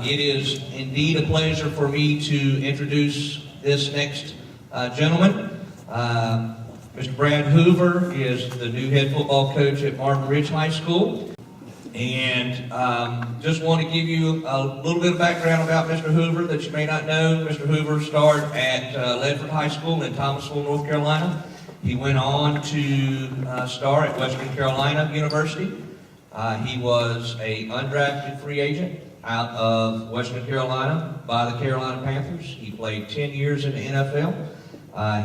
It is indeed a pleasure for me to introduce this next gentleman. Mr. Brad Hoover is the new head football coach at Marvin Ridge High School. And just want to give you a little bit of background about Mr. Hoover that you may not know. Mr. Hoover started at Ledford High School in Thomasville, North Carolina. He went on to star at Western Carolina University. He was an undrafted free agent out of Western Carolina by the Carolina Panthers. He played 10 years in the NFL.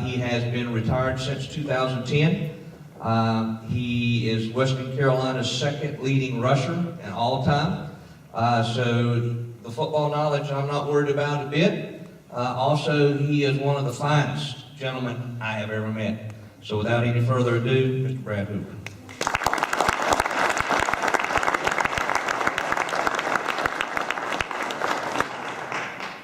He has been retired since 2010. He is Western Carolina's second leading rusher in all time. So the football knowledge I'm not worried about a bit. Also, he is one of the finest gentlemen I have ever met. So without any further ado, Mr. Brad Hoover.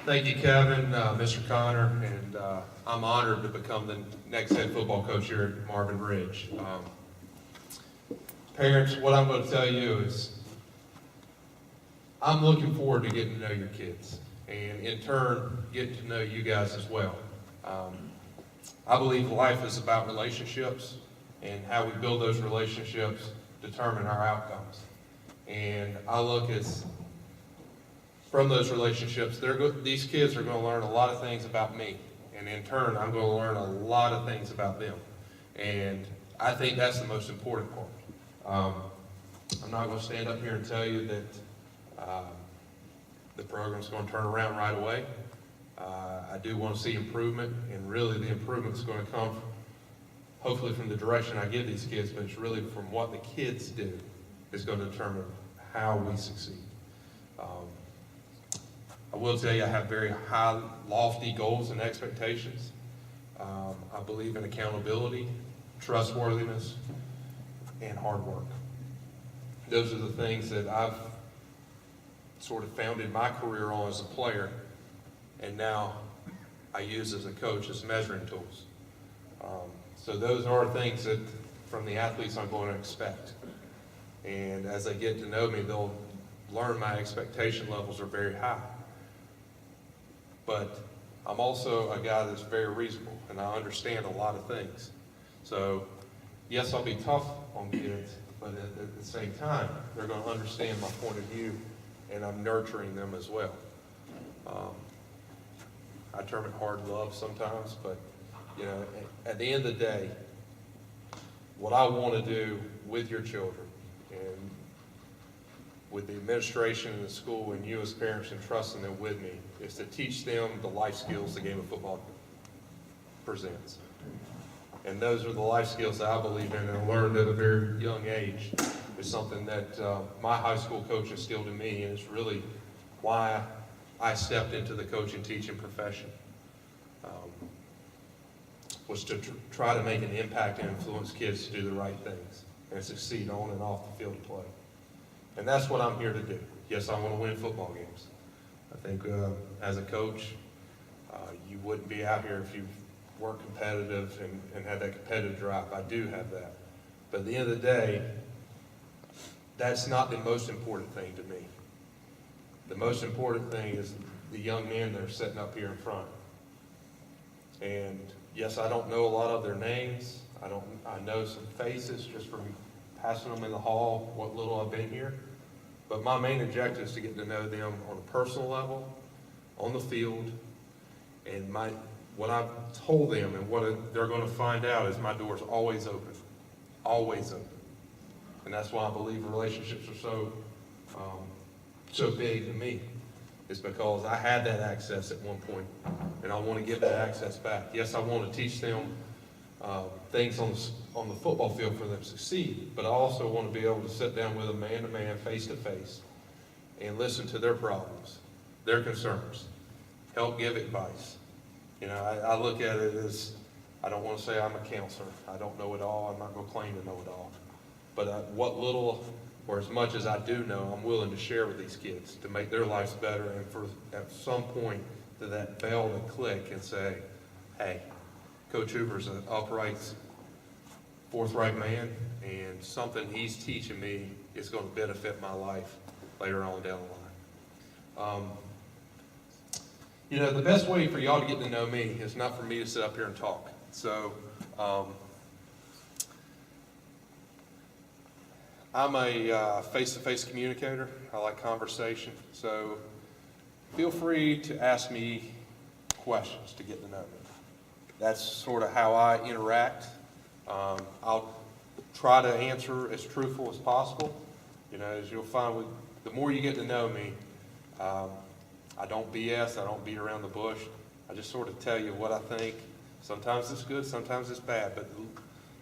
Thank you, Kevin, Mr. Connor, and I'm honored to become the next head football coach here at Marvin Ridge. Parents, what I'm going to tell you is I'm looking forward to getting to know your kids and in turn getting to know you guys as well. I believe life is about relationships, and how we build those relationships determine our outcomes. And I look at from those relationships, these kids are going to learn a lot of things about me, and in turn, I'm going to learn a lot of things about them. And I think that's the most important part. I'm not going to stand up here and tell you that the program's going to turn around right away. I do want to see improvement, and really the improvement is going to come hopefully from the direction I give these kids, but it's really from what the kids do is going to determine how we succeed. I will tell you I have very high, lofty goals and expectations. I believe in accountability, trustworthiness, and hard work. Those are the things that I've sort of founded my career on as a player, and now I use as a coach as measuring tools. So those are things that from the athletes I'm going to expect. And as they get to know me, they'll learn my expectation levels are very high. But I'm also a guy that's very reasonable, and I understand a lot of things. So yes, I'll be tough on kids, but at the same time, they're going to understand my point of view, and I'm nurturing them as well. I term it hard love sometimes, but you know, at the end of the day, what I want to do with your children and with the administration and the school and you as parents entrusting them with me is to teach them the life skills the game of football presents. And those are the life skills that I believe in and learned at a very young age. It's something that my high school coach instilled in me, and it's really why I stepped into the coaching teaching profession. Was to try to make an impact and influence kids to do the right things and succeed on and off the field of play. And that's what I'm here to do. Yes, I want to win football games. I think as a coach, you wouldn't be out here if you weren't competitive and had that competitive drive. I do have that. But at the end of the day, that's not the most important thing to me. The most important thing is the young men that are sitting up here in front. And yes, I don't know a lot of their names. I know some faces just from passing them in the hall, what little I've been here. But my main objective is to get to know them on a personal level, on the field, and what I've told them and what they're going to find out is my door's always open, always open. And that's why I believe relationships are so big to me. It's because I had that access at one point, and I want to give that access back. Yes, I want to teach them things on the football field for them to succeed, but I also want to be able to sit down with them man-to-man, face-to-face, and listen to their problems, their concerns, help give advice. You know, I look at it as, I don't want to say I'm a counselor. I don't know it all. I'm not going to claim to know it all. But what little or as much as I do know, I'm willing to share with these kids to make their lives better, and for at some point to that bell to click and say, hey, Coach Hoover's an upright, forthright man, and something he's teaching me is going to benefit my life later on down the line. You know, the best way for y'all to get to know me is not for me to sit up here and talk. So, I'm a face-to-face communicator. I like conversation. So, feel free to ask me questions to get to know me. That's sort of how I interact. I'll try to answer as truthful as possible. You know, as you'll find, the more you get to know me, I don't BS, I don't beat around the bush. I just sort of tell you what I think. Sometimes it's good, sometimes it's bad, but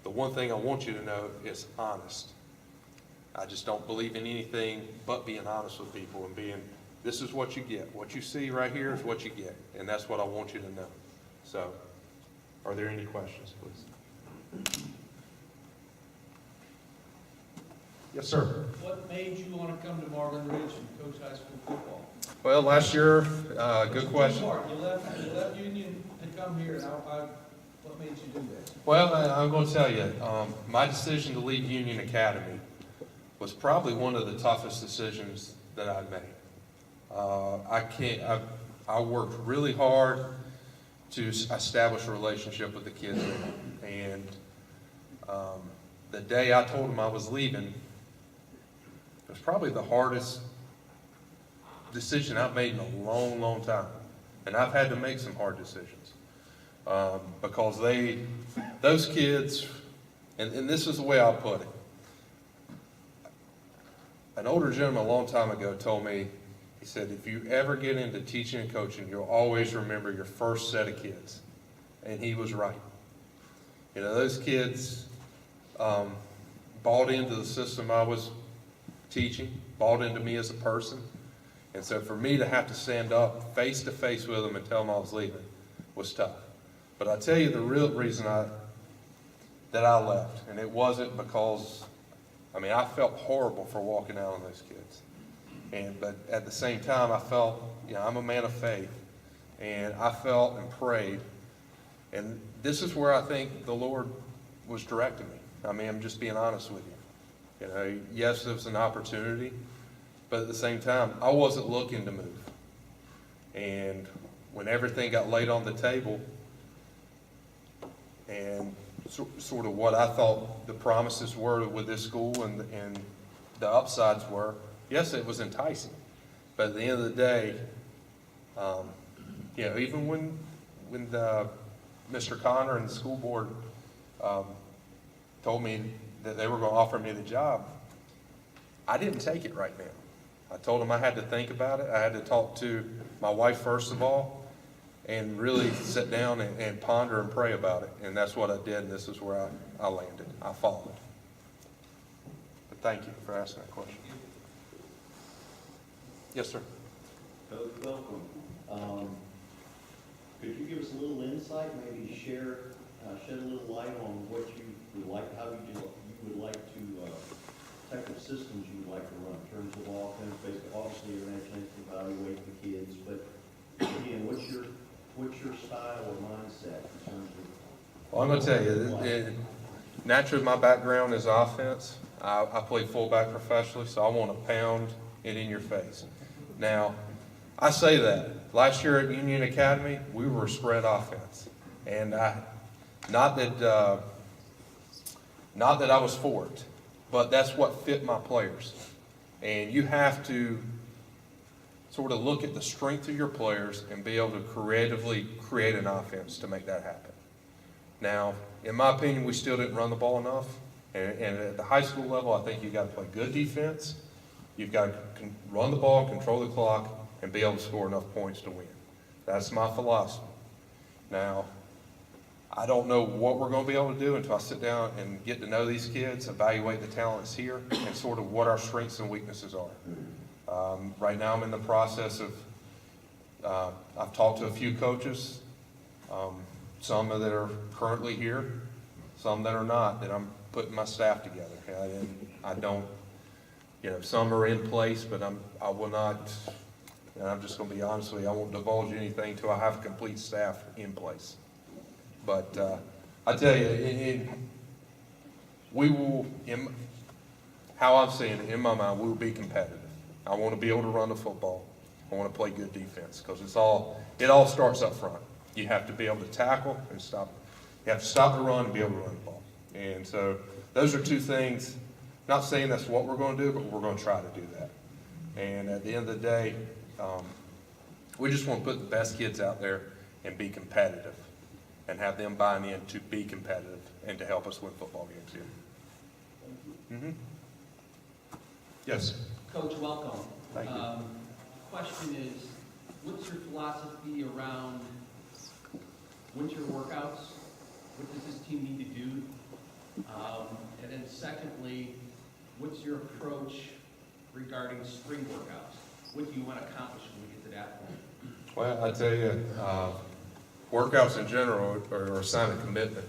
the one thing I want you to know is honest. I just don't believe in anything but being honest with people and being, this is what you get. What you see right here is what you get, and that's what I want you to know. So, are there any questions, please? Yes, sir. What made you want to come to Marvin Ridge and coach high school football? Well, last year, good question. You left Union to come here, and what made you do that? Well, I'm going to tell you, my decision to leave Union Academy was probably one of the toughest decisions that I've made. I worked really hard to establish a relationship with the kids, and the day I told them I was leaving, it was probably the hardest decision I've made in a long, long time. And I've had to make some hard decisions. Because those kids, and this is the way I'll put it. An older gentleman a long time ago told me, he said, if you ever get into teaching and coaching, you'll always remember your first set of kids. And he was right. You know, those kids bought into the system I was teaching, bought into me as a person. And so for me to have to stand up face to face with them and tell them I was leaving was tough. But I tell you the real reason that I left, and it wasn't because, I felt horrible for walking out on those kids. But at the same time, I felt, I'm a man of faith, and I felt and prayed. And this is where I think the Lord was directing me. I'm just being honest with you. Yes, it was an opportunity, but at the same time, I wasn't looking to move. And when everything got laid on the table, and sort of what I thought the promises were with this school and the upsides were, yes, it was enticing. But at the end of the day, even when Mr. Connor and the school board told me that they were going to offer me the job, I didn't take it right now. I told them I had to think about it. I had to talk to my wife first of all and really sit down and ponder and pray about it. And that's what I did, and this is where I landed. I followed. But thank you for asking that question. Yes, sir. Coach, welcome. Could you give us a little insight, maybe shed a little light on what you would like, how you would like to, type of systems you would like to run in terms of offense, basically, obviously you're going to evaluate the kids, but again, what's your style or mindset in terms of? Well, I'm going to tell you, naturally my background is offense. I played fullback professionally, so I want to pound it in your face. Now, I say that. Last year at Union Academy, we were a spread offense. And not that I was for it, but that's what fit my players. And you have to sort of look at the strength of your players and be able to creatively create an offense to make that happen. Now, in my opinion, we still didn't run the ball enough. And at the high school level, I think you've got to play good defense. You've got to run the ball, control the clock, and be able to score enough points to win. That's my philosophy. Now, I don't know what we're going to be able to do until I sit down and get to know these kids, evaluate the talents here, and sort of what our strengths and weaknesses are. Right now I'm in the process of, I've talked to a few coaches, some that are currently here, some that are not, that I'm putting my staff together. And I don't, some are in place, but I will not, and I'm just going to be honest with you, I won't divulge anything until I have a complete staff in place. But I tell you, we will, how I'm seeing it in my mind, we will be competitive. I want to be able to run the football. I want to play good defense, because it all starts up front. You have to be able to tackle and stop. You have to stop the run and be able to run the ball. And so those are two things. Not saying that's what we're going to do, but we're going to try to do that. And at the end of the day, we just want to put the best kids out there and be competitive, and have them buying in to be competitive and to help us win football games here. Mm-hmm. Yes. Coach, welcome. Thank you. Question is, what's your philosophy around winter workouts? What does this team need to do? And then secondly, what's your approach regarding spring workouts? What do you want to accomplish when we get to that point? Well, I tell you, workouts in general are a sign of commitment,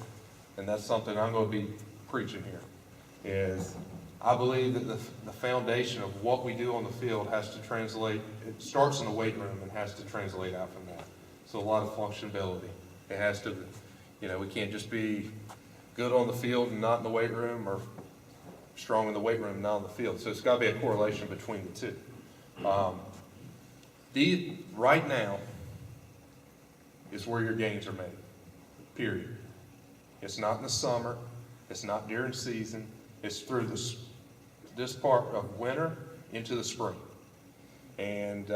and that's something I'm going to be preaching here. Is I believe that the foundation of what we do on the field has to translate. It starts in the weight room and has to translate out from that. So a lot of functionality. It has to, we can't just be good on the field and not in the weight room, or strong in the weight room and not on the field. So it's got to be a correlation between the two. Right now is where your gains are made, period. It's not in the summer. It's not during season. It's through this part of winter into the spring. And,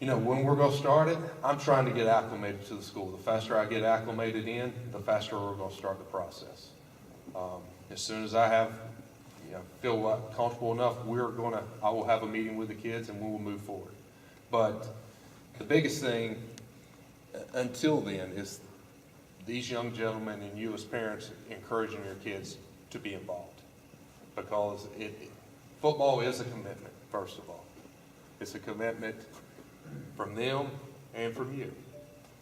when we're going to start it, I'm trying to get acclimated to the school. The faster I get acclimated in, the faster we're going to start the process. As soon as I feel comfortable enough, I will have a meeting with the kids and we will move forward. But the biggest thing until then is these young gentlemen and you as parents encouraging your kids to be involved, because football is a commitment. First of all, it's a commitment from them and from you,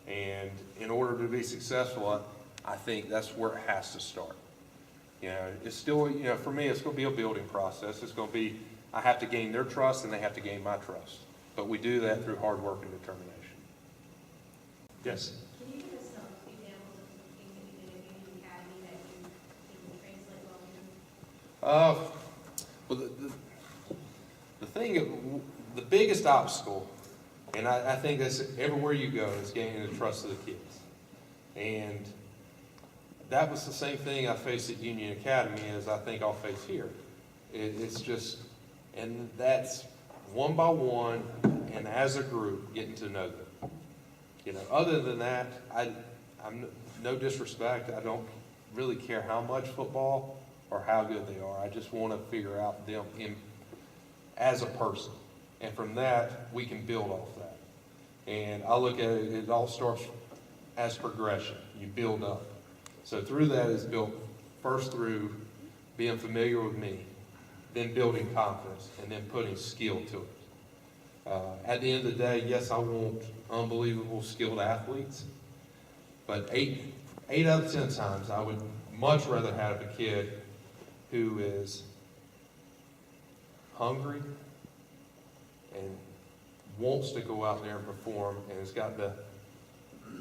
and in order to be successful, I think that's where it has to start. It's still, for me, it's going to be a building process. It's going to be, I have to gain their trust and they have to gain my trust, but we do that through hard work and determination. Yes. Can you give us some examples of some things that you did at Union Academy that you think will translate well here? Well, the thing, the biggest obstacle, and I think that's everywhere you go, is gaining the trust of the kids. And that was the same thing I faced at Union Academy as I think I'll face here. It's just, and that's one by one and as a group getting to know them. Other than that, I'm no disrespect. I don't really care how much football or how good they are. I just want to figure out them as a person. And from that, we can build off that. And I look at it, it all starts as progression. You build up. So through that is built first through being familiar with me, then building confidence, and then putting skill to it. At the end of the day, yes, I want unbelievable skilled athletes, but eight out of 10 times, I would much rather have a kid who is hungry and wants to go out there and perform, and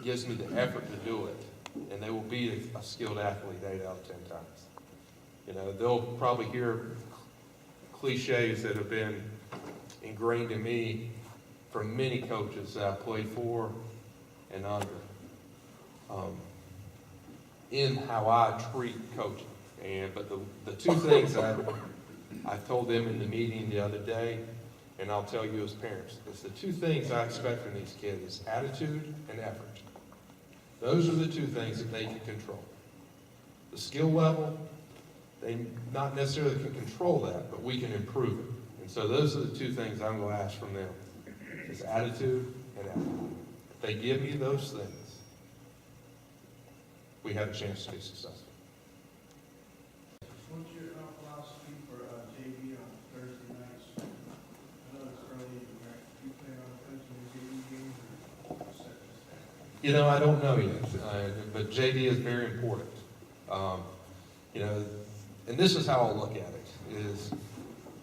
gives me the effort to do it. And they will be a skilled athlete 8 out of 10 times. They'll probably hear cliches that have been ingrained in me from many coaches that I played for and under, in how I treat coaching. But the two things I told them in the meeting the other day, and I'll tell you as parents, is the two things I expect from these kids is attitude and effort. Those are the two things that they can control. The skill level, they not necessarily can control that, but we can improve it. And so those are the two things I'm going to ask from them, is attitude and effort. If they give me those things, we have a chance to be successful. What's your philosophy for JV on Thursday nights? I know it's early in the year. You plan on coaching the JV games or set this down? I don't know yet, but JV is very important. And this is how I look at it, is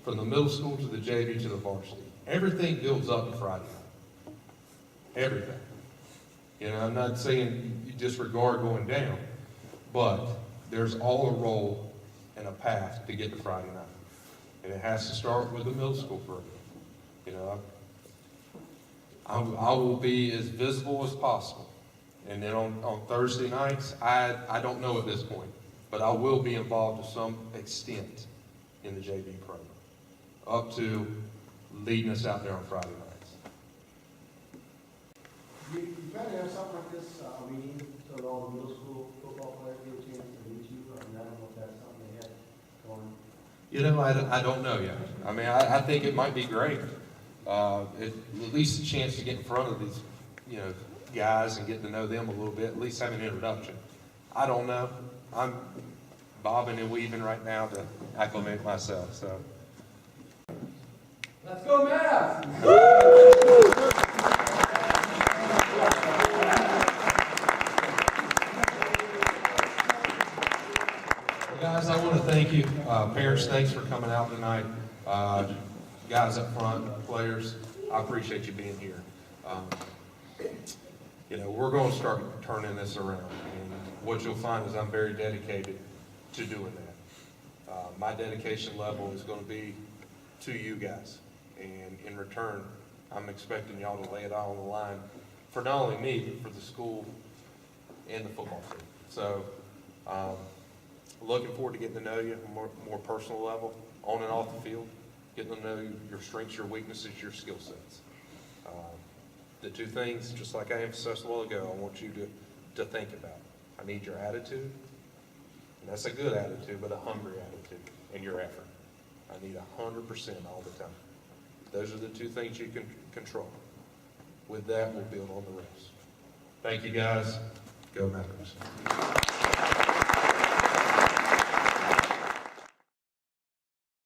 from the middle school to the JV to the varsity. Everything builds up to Friday night. Everything. I'm not saying you disregard going down, but there's all a role and a path to get to Friday night. And it has to start with the middle school program. I will be as visible as possible. And then on Thursday nights, I don't know at this point, but I will be involved to some extent in the JV program, up to leading us out there on Friday nights. You kind of have something like this, meeting, so that all the middle school football players get a chance to meet you. I mean, I don't know if that's something they had going. You know, I don't know yet. I mean, I think it might be great. At least a chance to get in front of these, guys and getting to know them a little bit, at least have an introduction. I don't know. I'm bobbing and weaving right now to acclimate myself, so. Let's go, Mavs! Well, guys, I want to thank you. Parents, thanks for coming out tonight. Guys up front, players, I appreciate you being here. We're going to start turning this around. And what you'll find is I'm very dedicated to doing that. My dedication level is going to be to you guys. And in return, I'm expecting y'all to lay it all on the line for not only me, but for the school and the football team. So, looking forward to getting to know you on a more personal level, on and off the field, getting to know your strengths, your weaknesses, your skill sets. The two things, just like I emphasized a while ago, I want you to think about. I need your attitude, and that's a good attitude, but a hungry attitude, and your effort. I need 100% all the time. Those are the two things you can control. With that, we'll build on the rest. Thank you, guys. Go Mavericks.